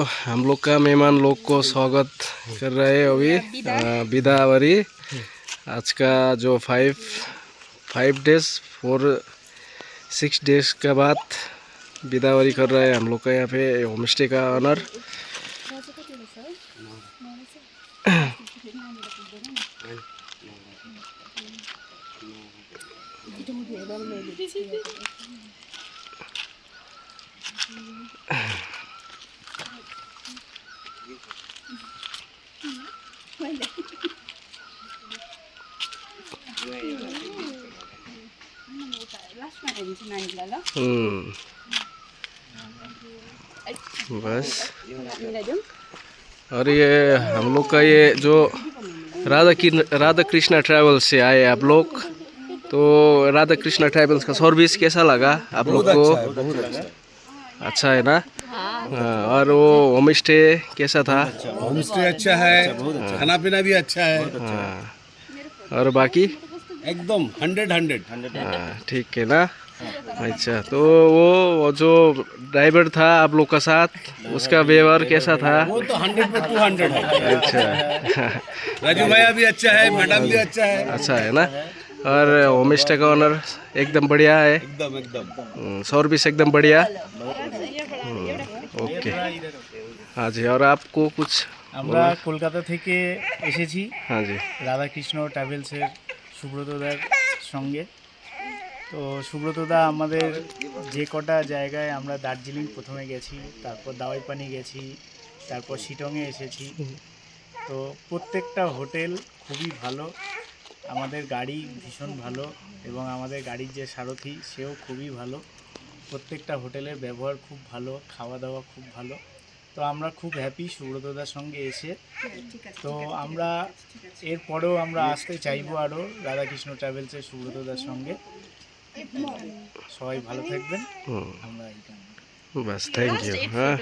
हम लोग का मेहमान लोग को स्वागत कर रहे हैं अभी बिदावरी। आज का जो 5 डेज 6 डेज के बाद बिदावरी कर रहे हैं हम लोग का यहाँ पे होम स्टे का ऑनर। बस और ये हम लोग का ये जो राधा कृष्णा ट्रैवल्स से आए आप लोग, तो राधा कृष्णा ट्रैवल्स का सर्विस कैसा लगा आप लोग को? अच्छा है ना? हाँ, और वो होम स्टे कैसा था? होम स्टे अच्छा है, खाना पीना भी अच्छा है। हाँ, और बाकी एकदम 100। हाँ, ठीक है ना? अच्छा, तो वो जो ड्राइवर था आप लोग का साथ, उसका व्यवहार कैसा था? वो तो 100 में 200 है। अच्छा राजू भैया भी अच्छा है, मैडम भी अच्छा है। अच्छा है ना? और होम स्टे का ऑनर एकदम बढ़िया है, एकदम सर्विस एकदम बढ़िया। ओके, हाँ जी। और आपको कुछ? আমরা কলকাতা থেকে এসেছি हाँ जी। রাধাকৃষ্ণ ট্রাভেলসের সুব্রতদার সঙ্গে। তো সুব্রতদা আমাদের যে কটা জায়গায় আমরা দার্জিলিং প্রথমে গেছি, তারপর দাওয়াইপানি গেছি, তারপর শিটংয়ে এসেছি। তো প্রত্যেকটা হোটেল খুবই ভালো, আমাদের গাড়ি ভীষণ ভালো এবং আমাদের গাড়ির যে সারথি সেও খুবই ভালো। প্রত্যেকটা হোটেলের ব্যবহার খুব ভালো, খাওয়া দাওয়া খুব ভালো। তো আমরা খুব হ্যাপি সুব্রতদার সঙ্গে এসে। তো আমরা এরপরেও আমরা আসতে চাইবো আরও রাধাকৃষ্ণ ট্রাভেলসের সুব্রতদার সঙ্গে। সবাই ভালো থাকবেন। আমরা बस थैंक यू। हाँ।